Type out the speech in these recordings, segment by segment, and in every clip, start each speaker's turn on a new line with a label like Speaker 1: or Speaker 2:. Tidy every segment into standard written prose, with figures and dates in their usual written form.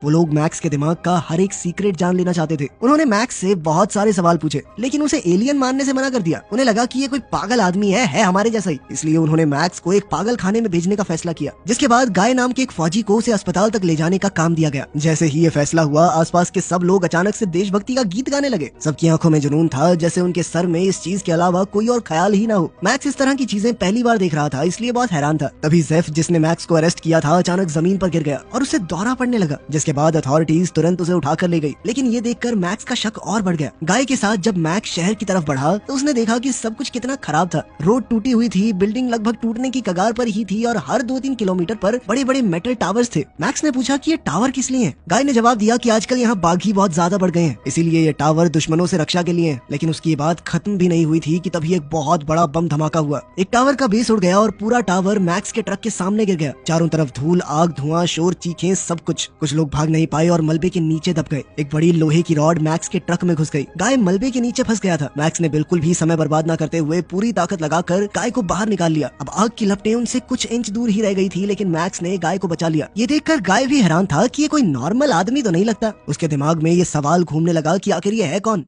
Speaker 1: वो लोग मैक्स के दिमाग का हर एक सीक्रेट जान लेना चाहते थे। उन्होंने मैक्स से बहुत सारे सवाल पूछे, लेकिन उसे एलियन मानने से मना कर दिया। उन्हें लगा कि ये कोई पागल आदमी है हमारे जैसा ही। इसलिए उन्होंने मैक्स को एक पागल खाने में भेजने का फैसला किया, जिसके बाद गाय नाम के एक फौजी को उसे अस्पताल तक ले जाने का काम दिया गया। जैसे ही ये फैसला हुआ, आसपास के सब लोग अचानक से देशभक्ति का गीत गाने लगे। सबकी आंखों में जुनून था, जैसे उनके सर में इस चीज के अलावा कोई और ख्याल ही ना हो। मैक्स इस तरह की चीजें पहली बार देख रहा था, इसलिए बहुत हैरान था। तभी जेफ, जिसने मैक्स को अरेस्ट किया था, अचानक जमीन पर गिर गया और उसे दौरा पड़ने लगा, जिसके बाद अथॉरिटीज तुरंत उसे उठाकर ले गई। लेकिन ये देखकर मैक्स का शक और बढ़ गया। गाय के साथ जब मैक्स शहर की तरफ बढ़ा तो उसने देखा कि सब कुछ कितना खराब था। रोड टूटी हुई थी, बिल्डिंग लगभग टूटने की कगार पर ही थी और हर 2-3 किलोमीटर पर बड़े बड़े मेटल टावर्स थे। मैक्स ने पूछा कि ये टावर किस लिए हैं? गाय ने जवाब दिया कि आजकल यहाँ बाघी बहुत ज्यादा बढ़ गए हैं, इसीलिए ये टावर दुश्मनों से रक्षा के लिए हैं। लेकिन उसकी ये बात खत्म भी नहीं हुई थी कि तभी एक बहुत बड़ा बम धमाका हुआ। एक टावर का बेस उड़ गया और पूरा टावर मैक्स के ट्रक के सामने गिर गया। चारों तरफ धूल, आग, धुआं, शोर, चीखें, सब कुछ। कुछ लोग भाग नहीं पाए और मलबे के नीचे दब गए। एक बड़ी लोहे की रॉड मैक्स के ट्रक में घुस गई। गाय मलबे के नीचे फंस गया था। मैक्स ने बिल्कुल भी समय बर्बाद न करते हुए पूरी ताकत लगाकर गाय को बाहर निकाल लिया। अब आग की लपटें उनसे कुछ इंच दूर ही रह गई थी, लेकिन मैक्स ने गाय को बचा लिया। ये देखकर गाय भी हैरान था कि ये कोई नॉर्मल आदमी तो नहीं लगता। उसके दिमाग में ये सवाल घूमने लगा कि आखिर ये है कौन।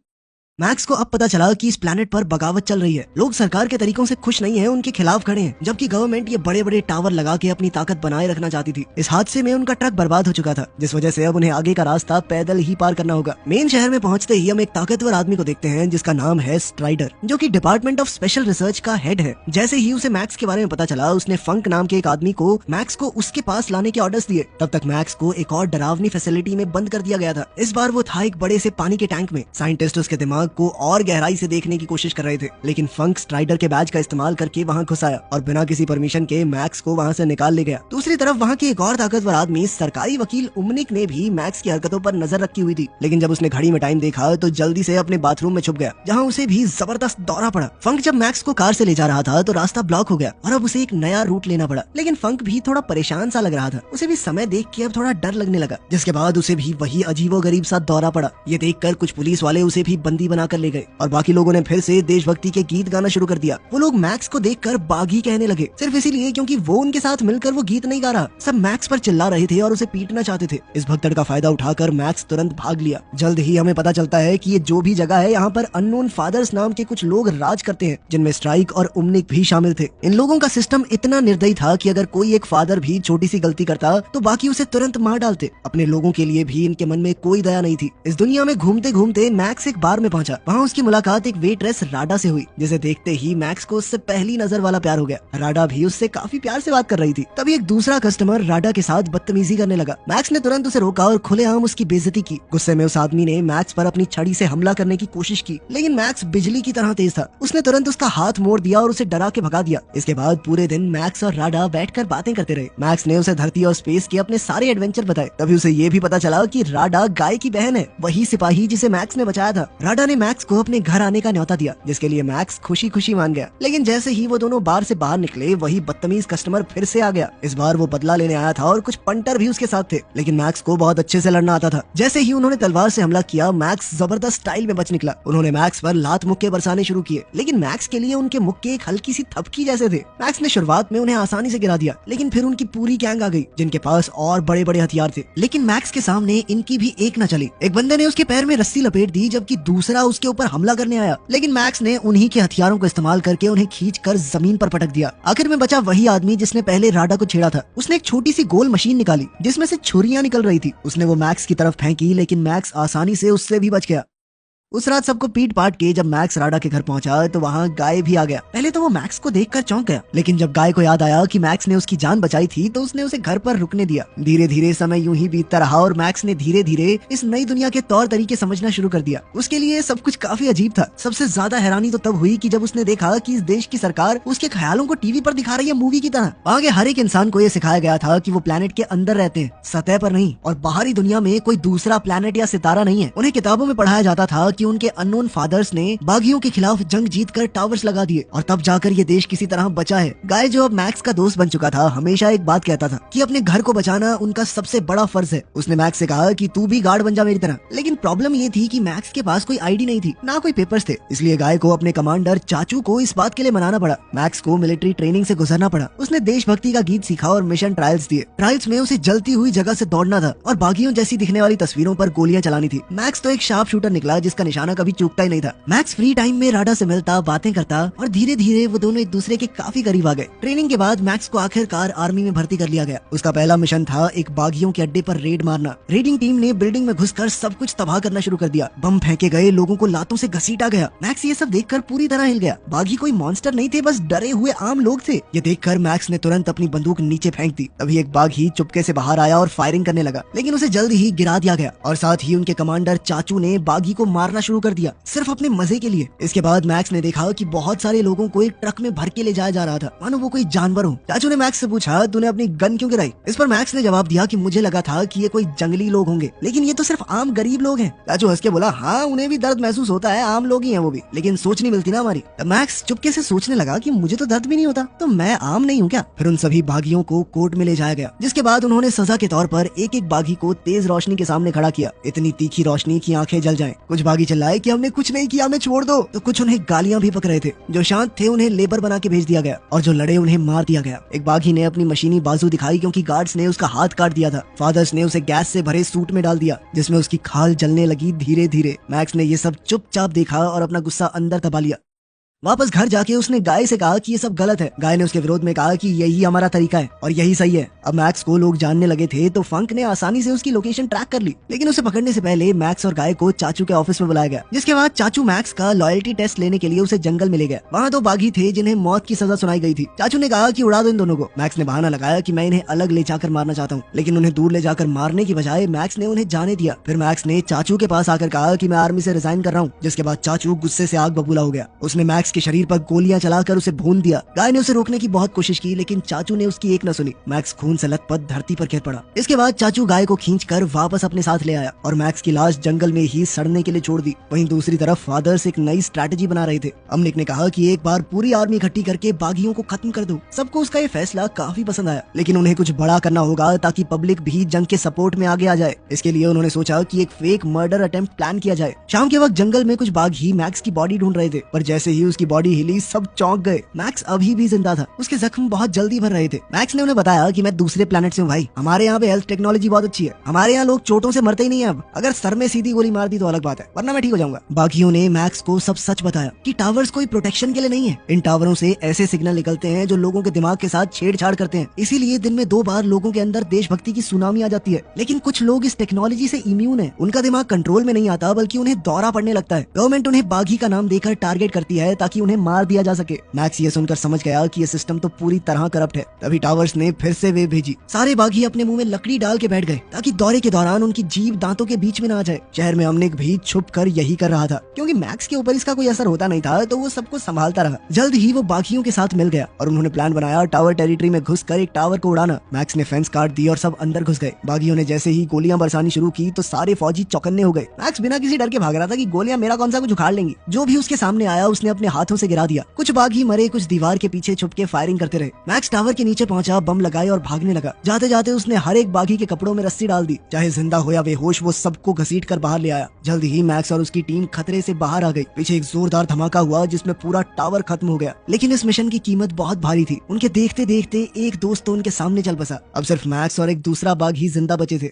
Speaker 1: मैक्स को अब पता चला कि इस प्लेनेट पर बगावत चल रही है। लोग सरकार के तरीकों से खुश नहीं हैं, उनके खिलाफ खड़े हैं, जबकि गवर्नमेंट ये बड़े बड़े टावर लगा के अपनी ताकत बनाए रखना चाहती थी। इस हादसे में उनका ट्रक बर्बाद हो चुका था, जिस वजह से अब उन्हें आगे का रास्ता पैदल ही पार करना होगा। मेन शहर में पहुंचते ही हम एक ताकतवर आदमी को देखते हैं, जिसका नाम है स्ट्राइडर, जो कि डिपार्टमेंट ऑफ स्पेशल रिसर्च का हेड है। जैसे ही उसे मैक्स के बारे में पता चला, उसने फंक नाम के एक आदमी को मैक्स को उसके पास लाने के ऑर्डर्स दिए। तब तक मैक्स को एक और डरावनी फैसिलिटी में बंद कर दिया गया था। इस बार वो था एक बड़े से पानी के टैंक में। साइंटिस्ट उसके दिमाग को और गहराई से देखने की कोशिश कर रहे थे, लेकिन फंक स्ट्राइडर के बैज का इस्तेमाल करके वहां घुस आया और बिना किसी परमिशन के मैक्स को वहां से निकाल ले गया। दूसरी तरफ वहां के एक और ताकतवर आदमी, सरकारी वकील उमनिक, ने भी मैक्स की हरकतों पर नजर रखी हुई थी। लेकिन जब उसने घड़ी में टाइम देखा तो जल्दी से अपने बाथरूम में छुप गया, जहां उसे भी जबरदस्त दौरा पड़ा। फंक जब मैक्स को कार से ले जा रहा था तो रास्ता ब्लॉक हो गया और अब उसे एक नया रूट लेना पड़ा। लेकिन फंक भी थोड़ा परेशान सा लग रहा था। उसे भी समय देख के अब थोड़ा डर लगने लगा, जिसके बाद उसे भी वही अजीबोगरीब सा दौरा पड़ा। ये देखकर कुछ पुलिस वाले उसे भी बंदी बनाकर ले गए और बाकी लोगों ने फिर से देशभक्ति के गीत गाना शुरू कर दिया। वो लोग मैक्स को देखकर बागी कहने लगे, सिर्फ इसीलिए क्योंकि वो उनके साथ मिलकर वो गीत नहीं गा रहा। सब मैक्स पर चिल्ला रहे थे और उसे पीटना चाहते थे। इस भगदड़ का फायदा उठाकर मैक्स तुरंत भाग लिया। जल्द ही हमें पता चलता है कि ये जो भी जगह है, यहाँ पर अननोन फादर्स नाम के कुछ लोग राज करते हैं, जिनमें स्ट्राइक और उमनिक भी शामिल थे। इन लोगों का सिस्टम इतना निर्दयी था कि अगर कोई एक फादर भी छोटी सी गलती करता तो बाकी उसे तुरंत मार डालते। अपने लोगों के लिए भी इनके मन में कोई दया नहीं थी। इस दुनिया में घूमते घूमते मैक्स एक बार में पहुंचा। वहाँ उसकी मुलाकात एक वेट्रेस राडा से हुई, जिसे देखते ही मैक्स को उससे पहली नजर वाला प्यार हो गया। राडा भी उससे काफी प्यार से बात कर रही थी। तभी एक दूसरा कस्टमर राडा के साथ बदतमीजी करने लगा। मैक्स ने तुरंत उसे रोका और खुलेआम उसकी बेइज्जती की। गुस्से में उस आदमी ने मैक्स पर अपनी छड़ी से हमला करने की कोशिश की, लेकिन मैक्स बिजली की तरह तेज था। उसने तुरंत उसका हाथ मोड़ दिया और उसे डरा के भगा दिया। इसके बाद पूरे दिन मैक्स और राडा बैठकर बातें करते रहे। मैक्स ने उसे धरती और स्पेस के अपने सारे एडवेंचर बताए। तभी उसे ये भी पता चला कि राडा गाय की बहन है, वही सिपाही जिसे मैक्स ने बचाया था। राडा ने मैक्स को अपने घर आने का न्योता दिया, जिसके लिए मैक्स खुशी खुशी मान गया। लेकिन जैसे ही वो दोनों बार से बाहर निकले, वही बदतमीज कस्टमर फिर से आ गया। इस बार वो बदला लेने आया था और कुछ पंटर भी उसके साथ थे, लेकिन मैक्स को बहुत अच्छे से लड़ना आता था। जैसे ही उन्होंने तलवार से हमला किया, मैक्स जबरदस्त स्टाइल में बच निकला। उन्होंने मैक्स पर लात मुक्के बरसाने शुरू किए, लेकिन मैक्स के लिए उनके मुक्के एक हल्की सी थपकी जैसे थे। मैक्स ने शुरुआत में उन्हें आसानी से गिरा दिया, लेकिन फिर उनकी पूरी गैंग आ गई, जिनके पास और बड़े बड़े हथियार थे। लेकिन मैक्स के सामने इनकी भी एक न चली। एक बंदे ने उसके पैर में रस्सी लपेट दी, जबकि दूसरा उसके ऊपर हमला करने आया। लेकिन मैक्स ने उन्हीं के हथियारों को इस्तेमाल करके उन्हें खींचकर जमीन पर पटक दिया। आखिर में बचा वही आदमी जिसने पहले राडा को छेड़ा था। उसने एक छोटी सी गोल मशीन निकाली, जिसमें से छुरियां निकल रही थी। उसने वो मैक्स की तरफ फेंकी, लेकिन मैक्स आसानी से उससे भी बच गया। उस रात सबको पीट पाट के जब मैक्स राडा के घर पहुंचा तो वहाँ गाय भी आ गया। पहले तो वो मैक्स को देखकर चौंक गया, लेकिन जब गाय को याद आया कि मैक्स ने उसकी जान बचाई थी तो उसने उसे घर पर रुकने दिया। धीरे धीरे समय यूं ही बीतता रहा और मैक्स ने धीरे धीरे इस नई दुनिया के तौर तरीके समझना शुरू कर दिया। उसके लिए सब कुछ काफी अजीब था। सबसे ज्यादा हैरानी तो तब हुई कि जब उसने देखा कि इस देश की सरकार उसके ख्यालों को टीवी पर दिखा रही है मूवी की तरह। वहाँ के हर एक इंसान को ये सिखाया गया था कि वो प्लेनेट के अंदर रहते हैं, सतह पर नहीं, और बाहरी दुनिया में कोई दूसरा प्लेनेट या सितारा नहीं है। उन्हें किताबों में पढ़ाया जाता था कि कि उनके अननोन फादर्स ने बागियों के खिलाफ जंग जीतकर टावर्स लगा दिए और तब जाकर ये देश किसी तरह बचा है। गाय जो अब मैक्स का दोस्त बन चुका था हमेशा एक बात कहता था कि अपने घर को बचाना उनका सबसे बड़ा फर्ज है। उसने मैक्स से कहा कि तू भी गार्ड बन जा मेरी तरह। लेकिन प्रॉब्लम ये थी कि मैक्स के पास कोई आईडी नहीं थी, ना कोई पेपर्स थे। इसलिए गाय को अपने कमांडर चाचू को इस बात के लिए मनाना पड़ा। मैक्स को मिलिट्री ट्रेनिंग से गुजरना पड़ा। उसने देशभक्ति का गीत सीखा और मिशन ट्रायल्स दिए। ट्रायल्स में उसे जलती हुई जगह से दौड़ना था और बागियों जैसी दिखने वाली तस्वीरों पर गोलियां चलानी थी। मैक्स तो एक शार्प शूटर निकला जिसका निशाना कभी चूकता ही नहीं था। मैक्स फ्री टाइम में राडा से मिलता, बातें करता और धीरे धीरे वो दोनों एक दूसरे के काफी करीब आ गए। ट्रेनिंग के बाद मैक्स को आखिरकार आर्मी में भर्ती कर लिया गया। उसका पहला मिशन था एक बागियों के अड्डे पर रेड मारना। रेडिंग टीम ने बिल्डिंग में घुसकर सब कुछ तबाह करना शुरू कर दिया। बम फेंके गए, लोगों को लातों से घसीटा गया। मैक्स ये सब देखकर पूरी तरह हिल गया। बागी कोई मॉन्स्टर नहीं थे, बस डरे हुए आम लोग थे। ये देखकर मैक्स ने तुरंत अपनी बंदूक नीचे फेंक दी। तभी एक बागी चुपके से बाहर आया और फायरिंग करने लगा, लेकिन उसे जल्द ही गिरा दिया गया और साथ ही उनके कमांडर चाचू ने बागी को मारना शुरू कर दिया, सिर्फ अपने मजे के लिए। इसके बाद मैक्स ने देखा कि बहुत सारे लोगों को एक ट्रक में भर के ले जाया जा रहा था, मानो वो कोई जानवर हो। चाचू ने मैक्स से पूछा, तूने अपनी गन क्यों गिराई? इस पर मैक्स ने जवाब दिया कि मुझे लगा था कि ये कोई जंगली लोग होंगे, लेकिन ये तो सिर्फ आम गरीब लोग हैं। चाचू हंस के बोला, हाँ उन्हें भी दर्द महसूस होता है, आम लोग ही हैं वो भी, लेकिन सोच नहीं मिलती ना हमारी। तब मैक्स चुपके से सोचने लगा कि मुझे तो दर्द भी नहीं होता, तो मैं आम नहीं हूँ क्या? फिर उन सभी बागियों को कोर्ट में ले जाया गया, जिसके बाद उन्होंने सजा के तौर पर एक एक बागी को तेज रोशनी के सामने खड़ा किया, इतनी तीखी रोशनी की आंखें जल जाएं। कुछ बागी चिल्लाए कि हमने कुछ नहीं किया, हमें छोड़ दो, तो कुछ उन्हें गालियां भी पक रहे थे। जो शांत थे उन्हें लेबर बना के भेज दिया गया और जो लड़े उन्हें मार दिया गया। एक बागी ने अपनी मशीनी बाजू दिखाई क्योंकि गार्ड्स ने उसका हाथ काट दिया था। फादर्स ने उसे गैस से भरे सूट में डाल दिया जिसमें उसकी खाल जलने लगी धीरे धीरे। मैक्स ने ये सब चुपचाप देखा और अपना गुस्सा अंदर दबा लिया। वापस घर जाके उसने गाय से कहा कि ये सब गलत है। गाय ने उसके विरोध में कहा कि यही हमारा तरीका है और यही सही है। अब मैक्स को लोग जानने लगे थे तो फंक ने आसानी से उसकी लोकेशन ट्रैक कर ली, लेकिन उसे पकड़ने से पहले मैक्स और गाय को चाचू के ऑफिस में बुलाया गया, जिसके बाद चाचू मैक्स का लॉयल्टी टेस्ट लेने के लिए उसे जंगल में ले गया। वहाँ दो बागी थे जिन्हें मौत की सजा सुनाई गई थी। चाचू ने कहा कि उड़ा दो इन दोनों को। मैक्स ने बहाना लगाया कि मैं इन्हें अलग ले जाकर मारना चाहता हूँ, लेकिन उन्हें दूर ले जाकर मारने की बजाय मैक्स ने उन्हें जाने दिया। फिर मैक्स ने चाचू के पास आकर कहा कि मैं आर्मी से रिजाइन कर रहा हूँ, जिसके बाद चाचू गुस्से से आग बबूला हो गया। उसने मैक्स के शरीर पर गोलियां चलाकर उसे भून दिया। गाय ने उसे रोकने की बहुत कोशिश की, लेकिन चाचू ने उसकी एक न सुनी। मैक्स खून से लथपथ धरती पर गिर पड़ा। इसके बाद चाचू गाय को खींचकर वापस अपने साथ ले आया और मैक्स की लाश जंगल में ही सड़ने के लिए छोड़ दी। वहीं दूसरी तरफ फादर्स एक नई स्ट्रैटेजी बना रहे थे। अमनिक ने कहा कि एक बार पूरी आर्मी इकट्ठी करके बागियों को खत्म कर दो। सबको उसका ये फैसला काफी पसंद आया, लेकिन उन्हें कुछ बड़ा करना होगा ताकि पब्लिक भी जंग के सपोर्ट में आगे आ जाए। इसके लिए उन्होंने सोचा कि एक फेक मर्डर अटेम्प्ट प्लान किया जाए। शाम के वक्त जंगल में कुछ बागी मैक्स की बॉडी ढूंढ रहे थे, पर जैसे ही उसकी बॉडी हिली सब चौंक गए। मैक्स अभी भी जिंदा था, उसके जख्म बहुत जल्दी भर रहे थे। मैक्स ने उन्हें बताया कि मैं दूसरे प्लेनेट से हूँ भाई, हमारे यहाँ पे हेल्थ टेक्नोलॉजी बहुत अच्छी है, हमारे यहाँ लोग चोटों से मरते ही नहीं है। अब अगर सर में सीधी गोली मार दी तो अलग बात है, वरना मैं ठीक हो जाऊंगा। बाकियों ने मैक्स को सब सच बताया कि टावर्स कोई प्रोटेक्शन के लिए नहीं है। इन टावरों से ऐसे सिग्नल निकलते हैं जो लोगों के दिमाग के साथ छेड़छाड़ करते हैं, इसीलिए दिन में 2 बार लोगों के अंदर देशभक्ति की सुनामी आ जाती है। लेकिन कुछ लोग इस टेक्नोलॉजी से इम्यून है, उनका दिमाग कंट्रोल में नहीं आता, बल्कि उन्हें दौरा पड़ने लगता है। गवर्नमेंट उन्हें बागी का नाम देकर टारगेट करती है ताकि उन्हें मार दिया जा सके। मैक्स ये सुनकर समझ गया कि ये सिस्टम तो पूरी तरह करप्ट है। तभी टावर्स ने फिर से वेव भेजी। सारे बागी अपने मुंह में लकड़ी डाल के बैठ गए ताकि दौरे के दौरान उनकी जीभ दांतों के बीच में ना आ जाए। शहर में अमनिक भी छुप कर यही कर रहा था, क्योंकि मैक्स के ऊपर इसका कोई असर होता नहीं था, तो वो सबको संभालता रहा। जल्द ही वो बागियों के साथ मिल गया और उन्होंने प्लान बनाया टावर टेरिटरी में घुसकर एक टावर को उड़ाना। मैक्स ने फेंस काट दी और सब अंदर घुस गए। बागियों ने जैसे ही गोलियां बरसानी शुरू की तो सारे फौजी चौकन्ने हो गए। मैक्स बिना किसी डर के भाग रहा था कि गोलियां मेरा कौन सा कुछ उखाड़ लेंगी। जो भी उसके सामने आया उसने अपने हाथों से गिरा दिया। कुछ बागी मरे, कुछ दीवार के पीछे छुप के फायरिंग करते रहे। मैक्स टावर के नीचे पहुंचा, बम लगाए और भागने लगा। जाते जाते उसने हर एक बागी के कपड़ों में रस्सी डाल दी। चाहे जिंदा हो या बेहोश, वो सबको घसीट कर बाहर ले आया। जल्द ही मैक्स और उसकी टीम खतरे से बाहर आ गई। पीछे एक जोरदार धमाका हुआ जिसमें पूरा टावर खत्म हो गया, लेकिन इस मिशन की कीमत बहुत भारी थी। उनके देखते देखते एक दोस्त तो उनके सामने चल बसा। अब सिर्फ मैक्स और एक दूसरा बाघ ही जिंदा बचे थे।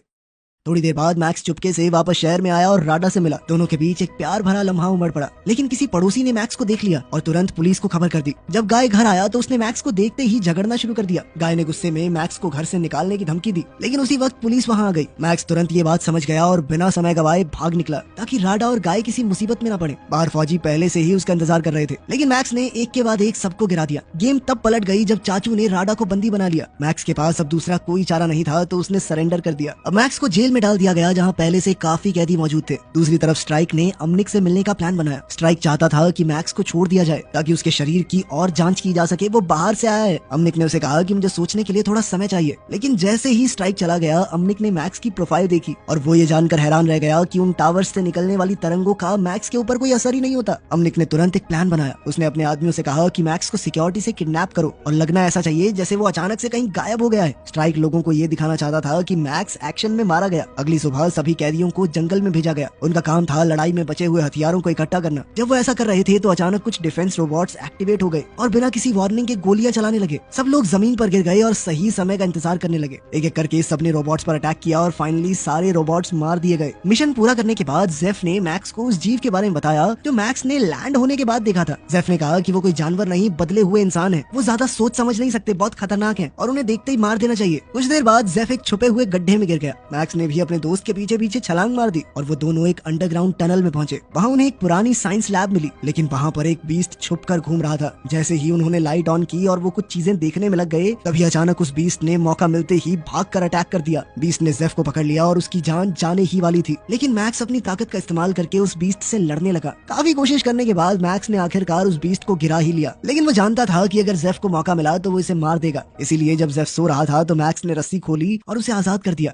Speaker 1: थोड़ी देर बाद मैक्स चुपके से वापस शहर में आया और राडा से मिला। दोनों के बीच एक प्यार भरा लम्हा उमड़ पड़ा, लेकिन किसी पड़ोसी ने मैक्स को देख लिया और तुरंत पुलिस को खबर कर दी। जब गाय घर आया तो उसने मैक्स को देखते ही झगड़ना शुरू कर दिया। गाय ने गुस्से में मैक्स को घर से निकालने की धमकी दी, लेकिन उसी वक्त पुलिस वहाँ आ गई। मैक्स तुरंत ये बात समझ गया और बिना समय गवाए भाग निकला ताकि राडा और गाय किसी मुसीबत में न पड़े। बाहर फौजी पहले से ही उसका इंतजार कर रहे थे, लेकिन मैक्स ने एक के बाद एक सबको गिरा दिया। गेम तब पलट गई जब चाचू ने राडा को बंदी बना लिया। मैक्स के पास अब दूसरा कोई चारा नहीं था तो उसने सरेंडर कर दिया। अब मैक्स को जेल जेल में डाल दिया गया जहाँ पहले से काफी कैदी मौजूद थे। दूसरी तरफ स्ट्राइक ने अमनिक से मिलने का प्लान बनाया। स्ट्राइक चाहता था कि मैक्स को छोड़ दिया जाए ताकि उसके शरीर की और जांच की जा सके, वो बाहर से आया है। अमनिक ने उसे कहा कि मुझे सोचने के लिए थोड़ा समय चाहिए, लेकिन जैसे ही स्ट्राइक चला गया अमनिक ने मैक्स की प्रोफाइल देखी और वो ये जानकर हैरान रह गया कि उन टावर्स से निकलने वाली तरंगों का मैक्स के ऊपर कोई असर ही नहीं होता। अमनिक ने तुरंत एक प्लान बनाया। उसने अपने आदमियों से कहा कि मैक्स को सिक्योरिटी से किडनैप करो और लगना ऐसा चाहिए जैसे वो अचानक से कहीं गायब हो गया है। स्ट्राइक लोगों को ये दिखाना चाहता था कि मैक्स एक्शन में मारा गया। अगली सुबह सभी कैदियों को जंगल में भेजा गया। उनका काम था लड़ाई में बचे हुए हथियारों को इकट्ठा करना। जब वो ऐसा कर रहे थे तो अचानक कुछ डिफेंस रोबोट्स एक्टिवेट हो गए और बिना किसी वार्निंग के गोलियां चलाने लगे। सब लोग जमीन पर गिर गए और सही समय का इंतजार करने लगे। एक एक करके सबने रोबोट्स पर अटैक किया और फाइनली सारे रोबोट्स मार दिए गए। मिशन पूरा करने के बाद जेफ ने मैक्स को उस जीव के बारे में बताया जो मैक्स ने लैंड होने के बाद देखा था। जेफ ने कहा कि वो कोई जानवर नहीं, बदले हुए इंसान है। वो ज्यादा सोच समझ नहीं सकते, बहुत खतरनाक है और उन्हें देखते ही मार देना चाहिए। कुछ देर बाद जेफ एक छुपे हुए गड्ढे में गिर गया। मैक्स ने भी अपने दोस्त के पीछे पीछे छलांग मार दी और वो दोनों एक अंडरग्राउंड टनल में पहुंचे। वहाँ उन्हें एक पुरानी साइंस लैब मिली, लेकिन वहाँ पर एक बीस्ट छुप कर घूम रहा था। जैसे ही उन्होंने लाइट ऑन की और वो कुछ चीजें देखने में लग गए, तभी अचानक उस बीस्ट ने मौका मिलते ही भागकर अटैक कर दिया। बीस्ट ने जेफ को पकड़ लिया और उसकी जान जाने ही वाली थी, लेकिन मैक्स अपनी ताकत का इस्तेमाल करके उस बीस्ट से लड़ने लगा। काफी कोशिश करने के बाद मैक्स ने आखिरकार उस बीस्ट को गिरा ही लिया, लेकिन वो जानता था कि अगर जेफ को मौका मिला तो वो इसे मार देगा। इसीलिए जब जेफ सो रहा था तो मैक्स ने रस्सी खोली और उसे आजाद कर दिया।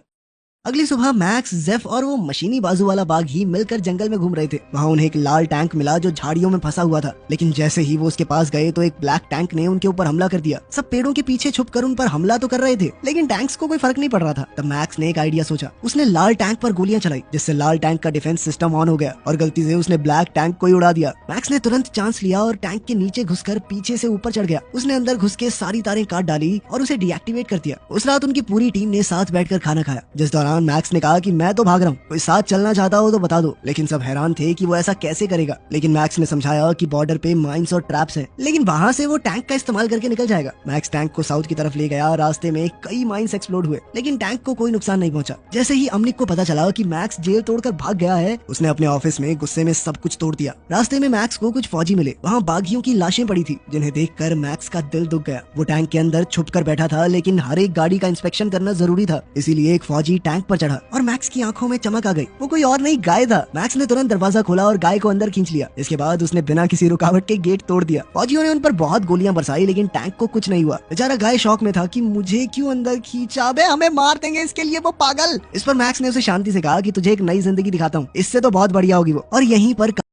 Speaker 1: अगली सुबह मैक्स, जेफ और वो मशीनी बाजू वाला बाघ ही मिलकर जंगल में घूम रहे थे। वहाँ उन्हें एक लाल टैंक मिला जो झाड़ियों में फंसा हुआ था, लेकिन जैसे ही वो उसके पास गए तो एक ब्लैक टैंक ने उनके ऊपर हमला कर दिया। सब पेड़ों के पीछे छुपकर उन पर हमला तो कर रहे थे, लेकिन टैंक्स को कोई फर्क नहीं पड़ रहा था। तब मैक्स ने एक आइडिया सोचा। उसने लाल टैंक पर गोलियां चलाई, जिससे लाल टैंक का डिफेंस सिस्टम ऑन हो गया और गलती से उसने ब्लैक टैंक को ही उड़ा दिया। मैक्स ने तुरंत चांस लिया और टैंक के नीचे घुसकर पीछे से ऊपर चढ़ गया। उसने अंदर घुस के सारी तारें काट डाली और उसे डीएक्टिवेट कर दिया। उस रात उनकी पूरी टीम ने साथ बैठकर खाना खाया, जिस दौरान मैक्स ने कहा कि मैं तो भाग रहा हूँ, कोई साथ चलना चाहता हो तो बता दो। लेकिन सब हैरान थे कि वो ऐसा कैसे करेगा, लेकिन मैक्स ने समझाया कि बॉर्डर पे माइंस और ट्रैप्स हैं, लेकिन वहाँ से वो टैंक का इस्तेमाल करके निकल जाएगा। मैक्स टैंक को साउथ की तरफ ले गया। रास्ते में कई माइंस एक्सप्लोड हुए, लेकिन टैंक को कोई नुकसान नहीं पहुंचा। जैसे ही अमनिक को पता चला कि मैक्स जेल तोड़कर भाग गया है, उसने अपने ऑफिस में गुस्से में सब कुछ तोड़ दिया। रास्ते में मैक्स को कुछ फौजी मिले। वहाँ बागियों की लाशें पड़ी थी, जिन्हें देखकर मैक्स का दिल दुख गया। वो टैंक के अंदर छुप कर बैठा था, लेकिन हर एक गाड़ी का इंस्पेक्शन करना जरूरी था, इसीलिए एक फौजी टैंक पर चढ़ा और मैक्स की आंखों में चमक आ गई। वो कोई और नहीं, गाय था। मैक्स ने तुरंत दरवाजा खोला और गाय को अंदर खींच लिया। इसके बाद उसने बिना किसी रुकावट के गेट तोड़ दिया। फौजियों ने उन पर बहुत गोलियां बरसाई, लेकिन टैंक को कुछ नहीं हुआ। बेचारा गाय शौक में था कि मुझे क्यों अंदर खींचा, बे हमें मार देंगे इसके लिए, वो पागल। इस पर मैक्स ने उसे शांति से कहा कि तुझे एक नई जिंदगी दिखाता हूँ, इससे तो बहुत बढ़िया होगी वो। और यहीं पर